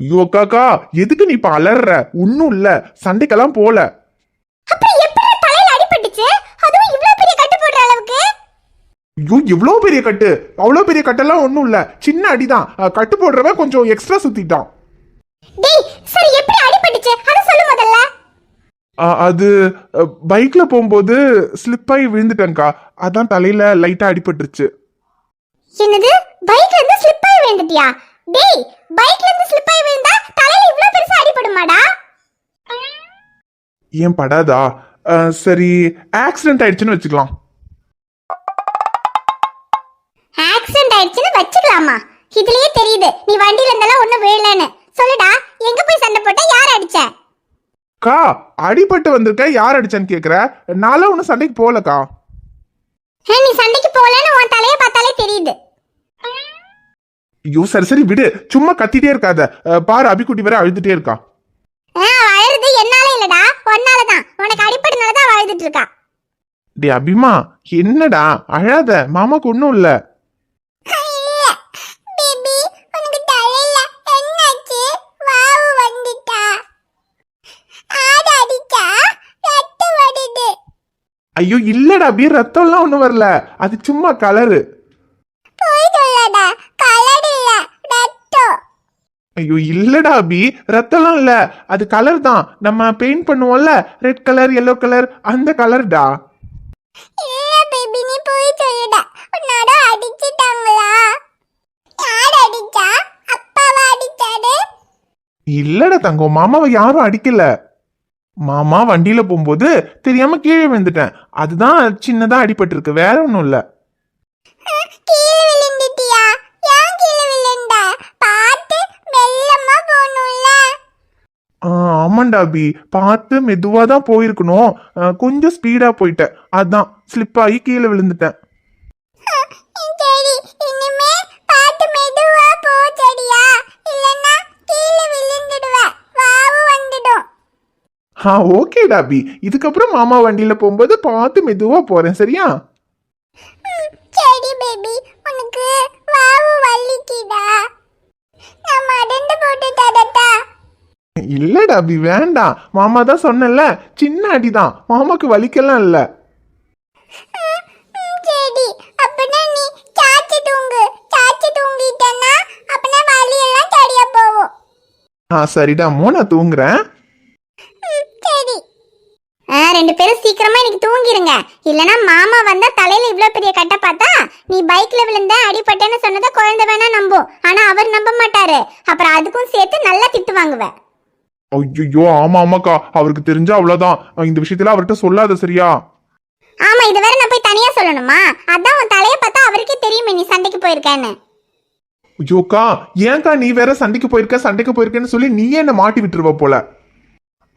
ஐயோ காக்கா, எதுக்கு நீ இப்ப அலற? ஒன்னும் இல்ல, சண்டைக்கெல்லாம் போல. அப்புறம் எப்படி தலையில அடிபட்டுச்சு? அதுவும் இவ்வளவு பெரிய கட்டு போடுற அளவுக்கு? ஐயோ இவ்வளவு பெரிய கட்டு? அவ்வளவு பெரிய கட்டெல்லாம் ஒன்னும் இல்ல, சின்ன அடிதான். கட்டு போடுறவன் கொஞ்சம் எக்ஸ்ட்ரா சுத்திட்டான். டேய் சரி, எப்படி அடிபட்டுச்சு அத சொல்லு முதல்ல. அது பைக்ல போகும்போது ஸ்லிப் ஆகி விழுந்துட்டேன்க்கா, அதான் தலையில லைட்டா அடிபட்டுருச்சு. என்னது, பைக்ல இருந்து ஸ்லிப் ஆகி விழுந்துட்டியா? டேய், பைக்ல இருந்து ஸ்லிப் ஆகி விழுந்தா தலையில இவ்ளோ பெருசா அடிபடுமாடா? ஏன் படாதா? சரி, ஆக்சிடென்ட் ஆயிடுச்சுன்னு வச்சுக்கலாம். ஆக்சிடென்ட் ஆயிடுச்சுன்னு வச்சுக்கலாமா? இதுலயே தெரியுது நீ வண்டில இருந்தெல்லாம் ஒண்ணு விழலன்னு. சொல்லுடா, எங்க போய் சண்டை போட்ட? யார் அடிச்ச? கா, அடிபட்டு வந்திருக்க, யார் அடிச்சான்னு கேக்குற? நானும் ஒன்னும் சண்டைக்கு போகலக்கா. நீ சண்டைக்கு போகலன்னு உன் தலைய பார்த்தாலே தெரியுது. ஐயோ சரி சரி விடு, சும்மா கத்திட்டே இருக்காத. பாரு, அபிக்குட்டி வேற அழுதுட்டே இருக்கா. அழுது என்னால இல்லடா, உன்னாலதான். உனக்கு அடிபட்டனாலதான் அழுதுட்டு இருக்கா. டே அபிமா, என்னடா அழாத, மாமாக்கு ஒன்னும் இல்ல. ஐயோ இல்லடா அபி, ரத்தம்லாம் ஒண்ணும் வரல, அது சும்மா கலரு. ஐயோ இல்லடா அபி, ரத்தம்லாம் இல்ல, அது கலர் தான். நம்ம பெயிண்ட் பண்ணுவோம்ல, ரெட் கலர் எல்லோ கலர், அந்த கலர்டா. இல்லடா தங்கம், மாமாவை யாரும் அடிக்கல. மாமா வண்டியில போகும்போது தெரியாம கீழே விழுந்துட்டேன், அதுதான் சின்னதா அடிபட்டு இருக்கு, வேற ஒண்ணும் இல்ல. ஆமாண்டா அபி, பார்த்து மெதுவா தான் போயிருக்கணும், கொஞ்சம் ஸ்பீடா போயிட்டேன், அதான் ஸ்லிப் ஆகி கீழே விழுந்துட்டேன். ஓகேடா அபி, இதுக்கப்புறம் மாமா வண்டியில போகும்போது பார்த்து மெதுவா போறேன், சரியா? சரி பேபி, உனக்கு வாவு வலிக்குதா? நான் மடந்து போட்டு தரட்டா? இல்லடா அபி, வேண்டாம். மாமா தான் சொன்னல, சின்ன அடிதான், மாமாக்கு வலிக்கலாம் இல்ல. சரி, அப்பனா நீ சாச்சி தூங்கு. சாச்சி தூங்கிட்டனா அப்பனா வலி எல்லாம் சரியா போகும். சரிடா அம்மா, நான் தூங்குறேன். சரி. ரெண்டு பேரும் சீக்கிரமா இன்னைக்கு தூங்கிருங்க, இல்லனா மாமா வந்தா தலையில இவ்ளோ பெரிய கட்ட பார்த்தா நீ பைக்ல விழுந்த அடிபட்டேன்னு சொன்னத குழந்தை வேணா நம்பும், ஆனா அவர் நம்ப மாட்டாரு. அப்புறம் அதுக்கும் சேர்த்து நல்லா திட்டு வாங்குவ. ஐயோ ஆமா ஆமாக்கா, அவருக்கு தெரிஞ்சா அவ்வளவுதான். இந்த விஷயத்துல அவர்கிட்ட சொல்லாத, சரியா? ஆமா, இது வேற நான் போய் தனியா சொல்லணுமா? அதான் உன் தலைய பார்த்தா அவருக்கே தெரியுமே நீ சண்டைக்கு போயிருக்கேன்னு. ஐயோக்கா, ஏன்க்கா நீ வேற சண்டைக்கு போயிருக்கேன்னு சொல்லி நீயே என்ன மாட்டி விட்டுருவ போல.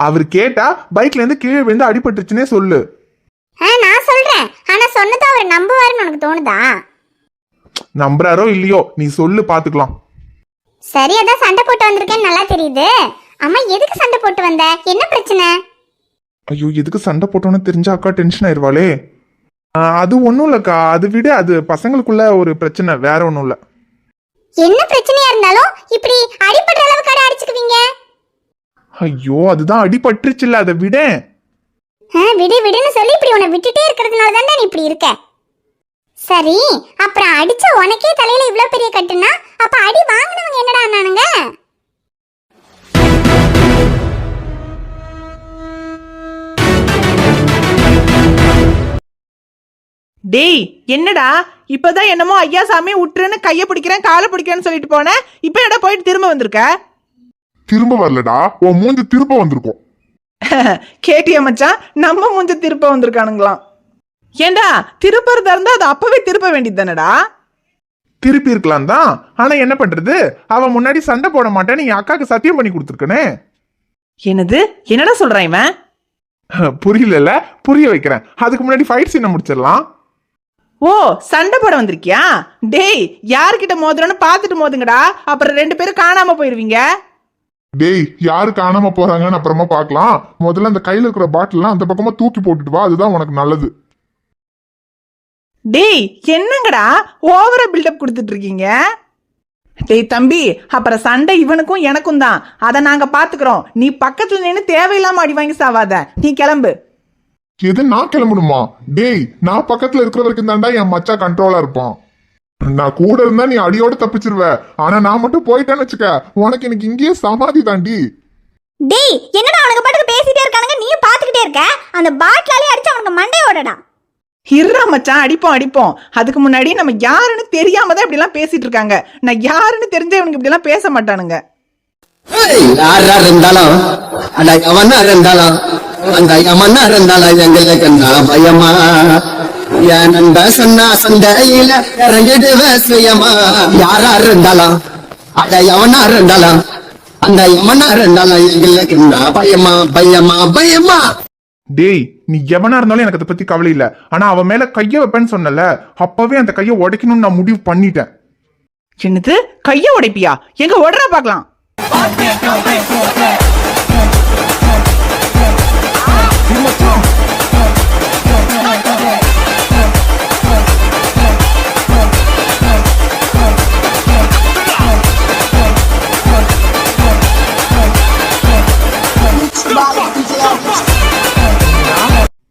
அவர் கேட்டா பைக்ல இருந்து கீழே விழுந்து அடிபட்டுச்சுன்னே சொல்லு. நான் சொல்றேன், ஆனா சொன்னது அவர் நம்புவாருன்னு உனக்கு தோணுதா? நம்புறாரோ இல்லையோ, நீ சொல்லு பாத்துக்கலாம். சரி, அதான் சண்டை போட்டு வந்திருக்கேன்னு நல்லா தெரியுது. அம்மா, எதுக்கு சண்டை போட்டு வந்த? என்ன பிரச்சனை? ஐயோ, எதுக்கு சண்டை போட்டோன்னு தெரிஞ்சா அக்கா டென்ஷன் ஆயிருவாளே. அது ஒன்றும் இல்லக்கா, அது விட அது பசங்களுக்குள்ள ஒரு பிரச்சனை, வேற ஒன்றும் இல்லை. என்ன பிரச்சனையா இருந்தாலும் இப்படி அடிபடுற அளவுக்கு கடை அடிச்சுக்குவீங்க? ஐயோ, அதுதான் அடிபட்டுருச்சுல்ல, அதை விட. விடு விடுன்னு சொல்லி இப்படி உன்னை விட்டுட்டே இருக்கிறதுனால தானே நீ இப்படி இருக்க. சரி, அப்புறம் அடிச்ச உனக்கே தலையில இவ்ளோ பெரிய கட்டுனா அப்ப அடி வாங்கினவங்க என்னடா ஆனானுங்க? டேய், என்னடா இப்பதான் என்னமோ ஐயா சாமி விட்டுருன்னு கைய பிடிக்கிறேன் காலை பிடிக்கிறேன்னு சொல்லிட்டு போனேன், இப்ப என்னடா போயிட்டு திரும்ப வந்திருக்க? திரும்ப வரலடா, உன் மூஞ்சி திரும்ப வந்திருக்கும். கேட்டியா மச்சான், நம்ம மூஞ்ச திருப்ப வந்திருக்கானுங்களாம். ஏண்டா திருப்பறதா இருந்தா அது அப்பவே திருப்ப வேண்டியது தானடா? திருப்பி இருக்கலாம் தான், ஆனா என்ன பண்றது, அவன் முன்னாடி சண்டை போட மாட்டேன்னு என் அக்காக்கு சத்தியம் பண்ணி கொடுத்துருக்கனே. என்னது, என்னடா சொல்றான் இவன்? புரியல, புரிய வைக்கிறேன். அதுக்கு முன்னாடி ஃபைட் சீனை முடிச்சிடலாம். ஓ, சண்டை போட வந்திருக்கியா? டேய், யாருக்கிட்ட மோதுறன்னு பாத்துட்டு மோதுங்கடா, அப்புறம் ரெண்டு பேரும் காணாம போயிருவீங்க. டேய், யாரு காணாம போறாங்கன்னு அப்புறமா பாக்கலாம். முதல்ல அந்த கையில இருக்கிற பாட்டில்லாம் அந்த பக்கமா தூக்கி போட்டுட்டு வா, அதுதான் உனக்கு நல்லது. டேய், என்னங்கடா ஓவரா பில்டப் கொடுத்துட்டு இருக்கீங்க? டேய் தம்பி, அப்புறம் சண்டை இவனுக்கும் எனக்கும் தான். அதை நாங்க பாத்துக்கிறோம். நீ பக்கத்துல நின்னு தேவையில்லாம அடி வாங்கி சாவாத. நீ கிளம்பு. எது நான் கிளம்பணுமா? டேய், நான் பக்கத்துல இருக்கிற வரைக்கும் தாண்டா என் மச்சா கண்ட்ரோலா இருப்பான். நான் கூட இருந்தா நீ அடியோட தப்பிச்சிருவ. ஆனா நான் மட்டும் போயிட்டேன்னு வச்சுக்க, உனக்கு எனக்கு இங்கேயே சமாதி தாண்டி. டேய் என்னடா அவனுக்கு பாட்டுக்கு பேசிட்டே இருக்கானுங்க, நீயும் பாத்துக்கிட்டே இருக்க. அந்த பாட்டிலாலே அடிச்சு அவனுக்கு மண்டையோடடா. இருறா மச்சான், அடிப்போம். அதுக்கு முன்னாடி நம்ம யாருன்னு தெரியாம தான் இப்படி எல்லாம் பேசிட்டு இருக்காங்க. நான் யாருன்னு தெரிஞ்சா இவனுக்கு இப்படி எல்லாம் பேச மாட்டானுங்க. யாரா இருந்தாலும் அட எவனா இருந்தாலும் அந்த எவனா இருந்தாலும் எங்களுக்கு நான் பயமா. என் நண்ப சொன்னா சந்தையில இறங்கிடுவ சுயமா. யாரா இருந்தாலும் அட எவனா இருந்தாலும் அந்த எவனா இருந்தாலும் எங்களுக்கு நான் பயமா பயமா பயமா. டேய், நீ எவனா இருந்தாலும் எனக்கு அதை பத்தி கவலை இல்ல. ஆனா அவன் மேல கைய வைப்பேன்னு சொன்னல, அப்பவே அந்த கைய உடைக்கணும்னு நான் முடிவு பண்ணிட்டேன். என்னது, கைய உடைப்பியா? எங்க உடறா பாக்கலாம்.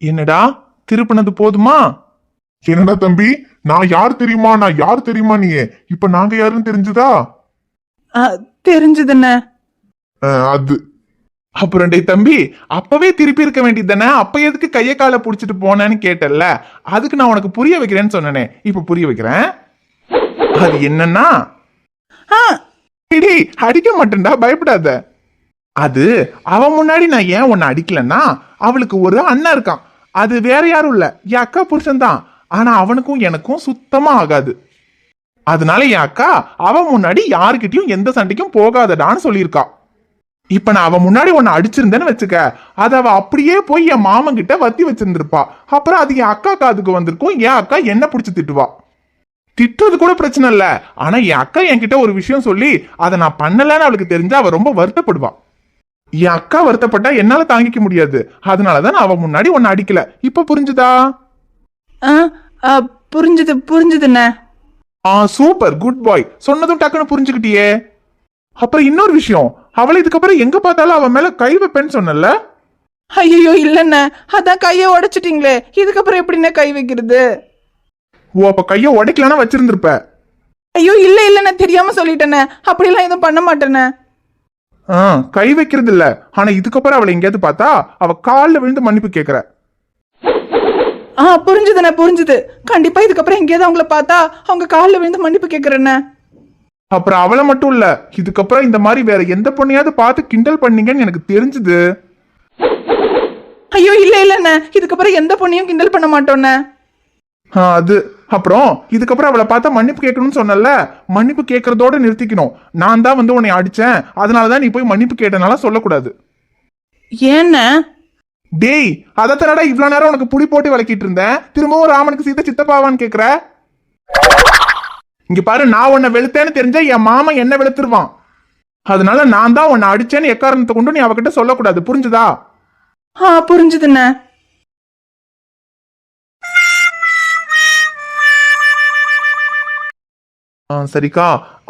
என்னடா திருப்பினது போதுமா? என்னடா தம்பி, நான் யார் தெரியுமா நீ? இப்ப நாங்க யாருன்னு தெரிஞ்சுதா? தெரிஞ்சதுன்னு அது அப்புறம் டேய் தம்பி, அப்பவே திருப்பி இருக்க வேண்டியது தானே. அப்ப எதுக்கு கைய காலை புடிச்சிட்டு போனேன்னு கேட்டல, அதுக்கு நான் உனக்கு புரிய வைக்கிறேன்னு சொன்னனே. இப்ப புரிய வைக்கிறேன். அது என்னன்னா, டேய் அடிக்க மாட்டேன்டா, பயப்படாத. அது அவன் முன்னாடி நான் ஏன் உன்னை அடிக்கலன்னா, அவளுக்கு ஒரு அண்ணன் இருக்கான். அது வேற யாரும் இல்ல, என் அக்கா புருஷன் தான். ஆனா அவனுக்கும் எனக்கும் சுத்தமா ஆகாது. அதனால என் அக்கா அவன் முன்னாடி யாருக்கிட்டையும் எந்த சண்டைக்கும் போகாதடான்னு சொல்லியிருக்கா. இப்ப நான் அவன் முன்னாடி உன்னை அடிச்சிருந்தேன்னு வச்சுக்க, அது அவ அப்படியே போய் என் மாமன் கிட்ட வத்தி வச்சிருந்திருப்பா. அப்புறம் அது என் அக்கா காதுக்கு வந்திருக்கும். என் அக்கா என்ன பிடிச்சி திட்டுவா. திட்டுறது கூட பிரச்சனை இல்ல, ஆனா என் அக்கா என்கிட்ட ஒரு விஷயம் சொல்லி அதை நான் பண்ணலன்னு அவளுக்கு தெரிஞ்சா அவ ரொம்ப வருத்தப்படுவா. என் அக்கா வருத்தப்பட்டா என்னால தாங்கிக்க முடியாது. அதனாலதான் நான் அவன் முன்னாடி உன்னை அடிக்கல. இப்ப புரிஞ்சுதா? புரிஞ்சுதுண்ணே. சூப்பர், குட் பாய். சொன்னதும் டக்குன்னு புரிஞ்சுக்கிட்டியே. அப்புறம் இன்னொரு விஷயம், அவளை இதுக்கப்புறம் எங்க பார்த்தாலும் அவன் மேல கை வைப்பேன்னு சொன்னல. ஐயோ இல்லண்ணே, அதான் கைய உடைச்சிட்டீங்களே, இதுக்கப்புறம் எப்படிண்ணே கை வைக்கிறது? ஓ, அப்ப கைய உடைக்கலன்னா வச்சிருந்திருப்ப. ஐயோ இல்லண்ணே, தெரியாம சொல்லிட்டேண்ணே. அப்படிலாம் எதுவும் பண்ண மாட்டேண்ணே. கை வைக்கிறது இல்ல, ஆனா இதுக்கப்புறம் அவளை எங்கேயாவது பார்த்தா அவ காலில் விழுந்து மன்னிப்பு கேக்குற. புரிஞ்சுதுண்ணே, புரிஞ்சுது. கண்டிப்பா இதுக்கப்புறம் எங்கேயாவது அவங்கள பார்த்தா அவங்க காலில் விழுந்து மன்னிப்பு கேக்குறேண்ணே. அப்புறம் அவளை மட்டும் இல்ல, இதுக்கப்புறம் இந்த மாதிரி வேற எந்த பொண்ணையாவது பார்த்து கிண்டல் பண்ணீங்கன்னு எனக்கு தெரிஞ்சது. ஐயோ இல்லண்ணே, இதுக்கப்புறம் எந்த பொண்ணையும் கிண்டல் பண்ண மாட்டோண்ணே. அது அப்புறம் இதுக்கப்புறம் அவளை பார்த்தா மன்னிப்பு கேட்கணும்னு சொன்னல, மன்னிப்பு கேட்கறதோட நிறுத்திக்கணும். நான் தான் வந்து உன்னை அடிச்சேன், அதனாலதான் நீ போய் மன்னிப்பு கேட்டனால சொல்லக்கூடாது. ஏன்ன? டேய், அதத்தனடா இவ்வளவு நேரம் உனக்கு புடி போட்டு விளக்கிட்டு இருந்தேன். திரும்பவும் ராமனுக்கு சீதை சித்தப்பாவான்னு கேக்குற. இங்க பாரு, நான் உன்னை வெளுத்தேன்னு தெரிஞ்சா என் மாமா என்ன வெளுத்துருவான். அதனால நான் தான் உன்னை அடிச்சேன்னு எக்காரணத்தை கொண்டு நீ அவகிட்ட சொல்லக்கூடாது. புரிஞ்சுதா? புரிஞ்சுதுண்ணே. சரிக்கா,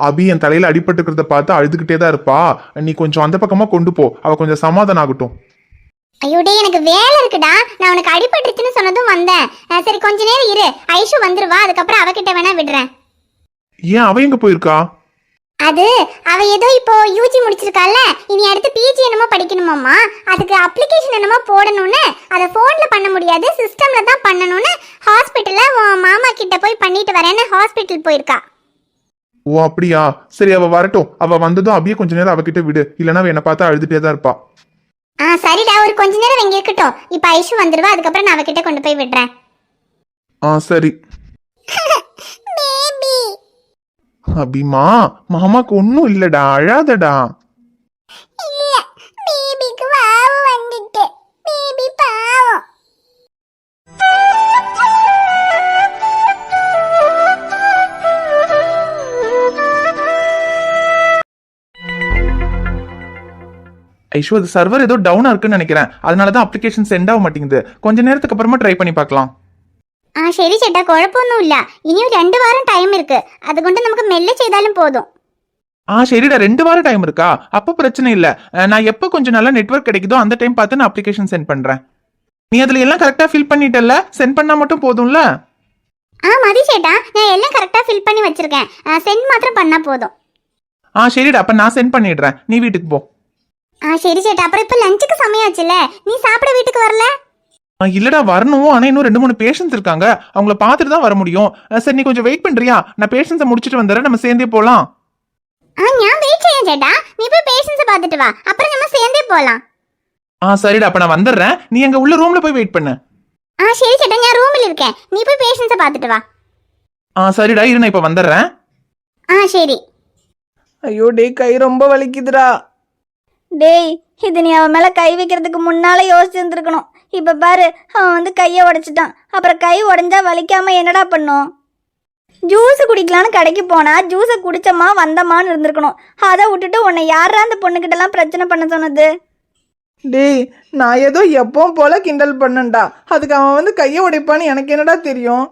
அபி என் தலையில அடிபட்டுக்கிறத பார்த்து அழுதுகிட்டே தான் இருப்பா. நீ கொஞ்சம் அந்த பக்கமா கொண்டு போ, அவ கொஞ்சம் சமாதானம் ஆகட்டும். ஐயோ டேய், எனக்கு வேலை இருக்குடா. நான் உனக்கு அடிபட்டுருச்சுன்னு சொன்னதும் வந்தேன். சரி கொஞ்ச நேரம் இரு, ஐஷு வந்துருவா. அதுக்கப்புறம் அவகிட்ட வேணா விடுறேன். ஏன் அவ எங்க போயிருக்கா? அது அவ ஏதோ இப்போ யூஜி முடிச்சிருக்கால, இனி அடுத்து பிஜி என்னமோ படிக்கணுமாமா. அதுக்கு அப்ளிகேஷன் என்னமோ போடணும்னு, அதை போன்ல பண்ண முடியாது, சிஸ்டம்ல தான் பண்ணணும்னு ஹாஸ்பிட்டல்ல உன் மாமா கிட்ட போய் பண்ணிட்டு வரேன்னு ஹாஸ்பிட்டல் போயிருக்கா. ஓ அப்படியா? சரி, அவ வரட்டும். அவ வந்ததும் அபிய கொஞ்ச நேரம் அவகிட்ட விடு, இல்லைன்னா என்ன பார்த்தா அழுதுட்டே தான் இருப்பா. சரிடா, ஒரு கொஞ்ச நேரம் இங்க இருக்கட்டும். இப்ப ஐஷு வந்துருவா, அதுக்கப்புறம் நான் அவகிட்ட கொண்டு போய் விடுறேன். சரி. அபிமா, மாமாக்கு ஒன்னும் இல்லடா, அழாதடா. இல்ல, பேபிக்கு வாவு வந்துட்டு. பேபி பாவம். ஐஷு, அது சர்வர் ஏதோ டவுனா இருக்குன்னு நினைக்கிறேன். அதனாலதான் அப்ளிகேஷன் சென்ட் ஆக மாட்டேங்குது. கொஞ்ச நேரத்துக்கு அப்புறமா ட்ரை பண்ணி பார்க்கலாம். சரி சேட்டா, குழப்பமொன்னும் இல்ல. இனியும் 2 வாரம் டைம் இருக்கு. அது கொண்டு நமக்கு மெல்ல செய்தாலும் போதும். சரிடா 2 வாரம் டைம் இருக்கா? அப்ப பிரச்சனை இல்ல. நான் எப்ப கொஞ்சம் நல்லா நெட்வொர்க் கிடைக்குதோ அந்த டைம் பார்த்து நான் அப்ளிகேஷன் சென்ட் பண்றேன். நீ அதுல எல்லாம் கரெக்டா ஃபில் பண்ணிட்டல்ல? சென்ட் பண்ணா மட்டும் போதும்ல? மதி சேட்டா, நான் எல்லாம் கரெக்டா ஃபில் பண்ணி வச்சிருக்கேன். சென்ட் மாத்திரம் பண்ணா போதும். சரிடா, அப்ப நான் சென்ட் பண்ணிடுறேன், நீ வீட்டுக்கு போ. சரி சேட்டா, அப்புறம் இப்ப லஞ்சுக்கு சமையாச்சுல, நீ சாப்பிட வீட்டுக்கு வரல? இல்லடா வரணும், ஆனா இன்னும் 2-3 பேஷன்ஸ் இருக்காங்க, அவங்கள பார்த்துட்டு தான் வர முடியும். சரி நீ கொஞ்சம் வெயிட் பண்றியா? நான் பேஷன்ஸை முடிச்சிட்டு வந்துடுறேன், நம்ம சேர்ந்தே போலாம். நான் வெயிட் செய்யேன் சேட்டா, நீ போய் பேஷன்ஸை பார்த்துட்டு வா, அப்புறம் நம்ம சேர்ந்தே போலாம். சரிடா, அப்ப நான் வந்துடுறேன், நீ எங்க உள்ள ரூம்ல போய் வெயிட் பண்ணு. சரி சேட்டா, நான் ரூமில் இருக்கேன், நீ போய் பேஷன்ஸை பார்த்துட்டு வா. சரிடா, இரு நான் இப்ப வந்துடுறேன். சரி. ஐயோ டேய், கை ரொம்ப வலிக்குதுடா. டேய், இது நீ அவன் மேலே கை வைக்கிறதுக்கு முன்னால யோசிச்சுருந்துருக்கணும். இப்போ பாரு, அவன் வந்து கையை உடைச்சிட்டான். அப்புறம் கை உடைஞ்சா வலிக்காம என்னடா பண்ணும்? ஜூஸ் குடிக்கலான்னு கடைக்கு போனா ஜூஸை குடிச்சம்மா வந்தம்மான்னு இருந்திருக்கணும். அதை விட்டுட்டு உன்னை யாரா அந்த பொண்ணுக்கிட்டலாம் பிரச்சனை பண்ண சொன்னது? டேய், நான் ஏதோ எப்பவும் போல கிண்டல் பண்ணேன்டா, அதுக்கு அவன் வந்து கையை உடைப்பான்னு எனக்கு என்னடா தெரியும்?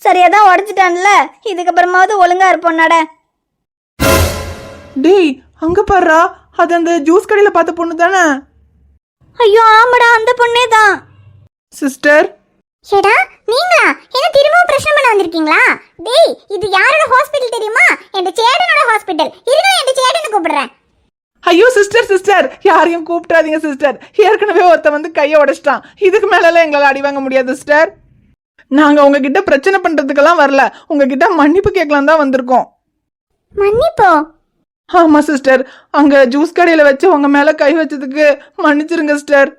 சரியா தான் உடைச்சிட்டான்ல, இதுக்கப்புறமாவது ஒழுங்கா இருப்போம்னாட. டேய், அங்க பாருடா, அது அந்த ஜூஸ் கடையில பார்த்த பொண்ணு தானே? ஐயோ ஆமாடா, அந்த பொண்ணே தான். சிஸ்டர், சேடா, நீங்களா என்ன திரும்பவும் பிரச்சனை பண்ண வந்திருக்கீங்களா? டேய், இது யாரோட ஹாஸ்பிடல் தெரியுமா? என் சேடனோட ஹாஸ்பிடல். இருங்க, என் சேடனை கூப்பிடுறேன். ஐயோ சிஸ்டர், யாரையும் கூப்பிட்டாதீங்க சிஸ்டர். ஏற்கனவே ஒருத்தன் வந்து கையை உடைச்சிட்டான். இதுக்கு மேலலாம் எங்களால் அடி வாங்க முடியாது சிஸ்டர். நாங்க உங்ககிட்ட பிரச்சனை பண்றதுக்கெல்லாம் வரல, உங்ககிட்ட மன்னிப்பு கேட்கலாம் தான் வந்திருக்கோம். மன்னிப்போ? ஆமா சிஸ்டர், அங்க ஜூஸ் கடையில வச்சு உங்க மேல கை வச்சதுக்கு மன்னிச்சிருங்க சிஸ்டர்.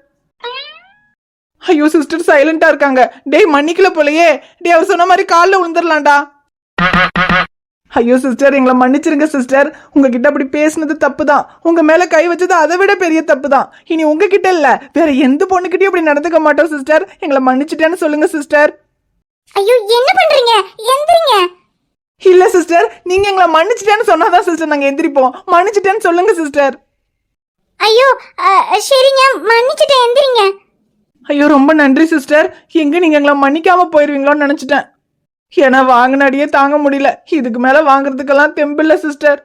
ஐயோ சிஸ்டர் சைலண்டா இருக்காங்க. டேய் மன்னிக்கல போலயே. டேய், அவர் சொன்ன மாதிரி காலில் விழுந்துடலாம்டா. ஐயோ சிஸ்டர், எங்களை மன்னிச்சிருங்க சிஸ்டர். உங்ககிட்ட அப்படி பேசுனது தப்பு தான். உங்க மேல கை வச்சது அதை விட பெரிய தப்பு தான். இனி உங்ககிட்ட இல்ல, வேற எந்த பொண்ணுகிட்டயும் அப்படி நடந்துக்க மாட்டோம் சிஸ்டர். எங்களை மன்னிச்சிட்டேன்னு சொல்லுங்க சிஸ்டர். ஐயோ, என்ன பண்றீங்க? எந்திரிங்க. இல்ல சிஸ்டர், நீங்க எங்களை மன்னிச்சிட்டேன்னு சொன்னாதான் சிஸ்டர் நாங்க எந்திரிப்போம். மன்னிச்சிட்டேன்னு சொல்லுங்க சிஸ்டர். ஐயோ, சரிங்க, மன்னிச்சிட்டேன், எந்திரிங்க. ஐயோ ரொம்ப நன்றி சிஸ்டர். எங்க நீங்க எங்களை மன்னிக்காம போயிருவீங்களோன்னு நினைச்சிட்டேன். ஏன்னா வாங்கின அடியே தாங்க முடியல, இதுக்கு மேல வாங்குறதுக்கெல்லாம் தெம்பில்ல சிஸ்டர்.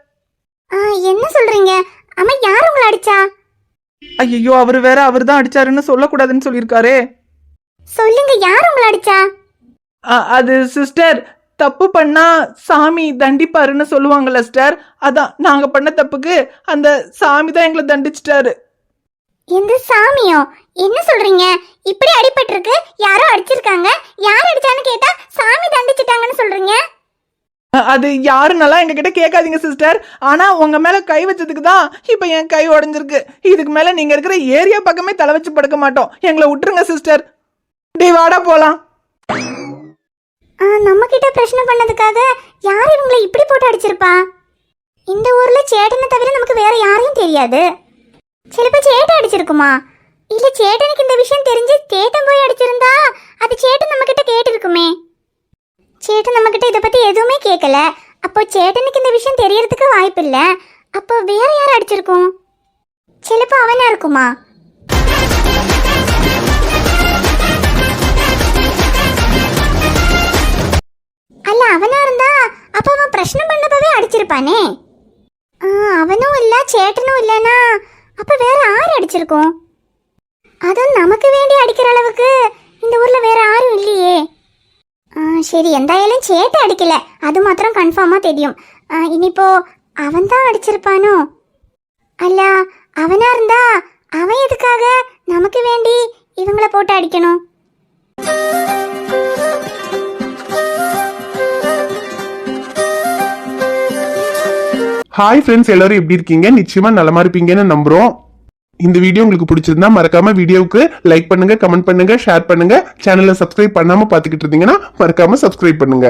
என்ன சொல்றீங்க? அம்மா, யார் உங்களை அடிச்சா? ஐயோ, அவர் வேற அவர் தான் அடிச்சாருன்னு சொல்லக்கூடாதுன்னு சொல்லியிருக்காரே. சொல்லுங்க, யார் உங்களை அடிச்சா? அது சிஸ்டர், தப்பு பண்ணா சாமி தண்டிப்பாருன்னு சொல்லுவாங்கல்ல சிஸ்டர். அதான் நாங்க பண்ண தப்புக்கு அந்த சாமி தான் எங்களை தண்டிச்சிட்டாரு. எந்த சாமியோ? என்ன சொல்றீங்க? இப்படி அடிபட்டிருக்கு, யாரோ அடிச்சிருக்காங்க, யார் அடிச்சான்னு கேட்டா சாமி தண்டிச்சிட்டாங்கன்னு சொல்றீங்க? அது யாருன்னெல்லாம் எங்க கிட்ட கேட்காதீங்க சிஸ்டர். ஆனா உங்க மேல கை வச்சதுக்கு தான் இப்ப என் கை உடைஞ்சிருக்கு. இதுக்கு மேல நீங்க இருக்கிற ஏரியா பக்கமே தலை வச்சு படுக்க மாட்டோம். எங்களை விட்டுருங்க சிஸ்டர். டேய் வாடா போலாம். நம்ம கிட்ட பிரச்சனை பண்ணதுக்காக யார் இவங்களை இப்படி போட்டு அடிச்சிருப்பா? இந்த ஊர்ல சேட்டனை தவிர நமக்கு வேற யாரையும் தெரியாது. சிலப்ப சேட்டை அடிச்சிருக்குமா? இல்ல சேட்டனுக்கு இந்த விஷயம் தெரிஞ்சு சேட்டன் போய் அடிச்சிருந்தா அது சேட்டன் நம்ம கிட்ட கேட்டு இருக்குமே. சேட்டன் நம்ம கிட்ட இதை பத்தி எதுவுமே கேட்கல. அப்போ சேட்டனுக்கு இந்த விஷயம் தெரியறதுக்கு வாய்ப்பு இல்ல. அப்போ வேற யார் அடிச்சிருக்கும்? சிலப்ப அவனா இருக்குமா? அல்ல, அவனா இருந்தா அப்ப அவன் பிரச்சனை பண்ணப்பவே அடிச்சிருப்பானே. அவனும் இல்ல சேட்டனும் இல்லனா அப்ப வேற யார் அடிச்சிருக்கோம்? அதுவும் நமக்கு வேண்டி அடிக்கிற அளவுக்கு இந்த ஊர்ல வேற யாரும் இல்லையே. சரி, எந்தாயாலும் சேட்டை அடிக்கல, அது மாத்திரம் கன்ஃபார்மா தெரியும். இனிப்போ அவன் தான் அடிச்சிருப்பானோ? அல்ல, அவனா இருந்தா அவன் எதுக்காக நமக்கு வேண்டி இவங்கள போட்டு அடிக்கணும்? ஹாய் ஃப்ரெண்ட்ஸ், எல்லாரும் எப்படி இருக்கீங்க? நிச்சயமா நலமா இருப்பீங்கன்னு நம்புறோம். இந்த வீடியோ உங்களுக்கு பிடிச்சிருந்தா மறக்காம வீடியோவுக்கு லைக் பண்ணுங்க, கமெண்ட் பண்ணுங்க, ஷேர் பண்ணுங்க. சேனலை சப்ஸ்கிரைப் பண்ணாம பாத்துக்கிட்டு இருந்தீங்கன்னா மறக்காம சப்ஸ்கிரைப் பண்ணுங்க.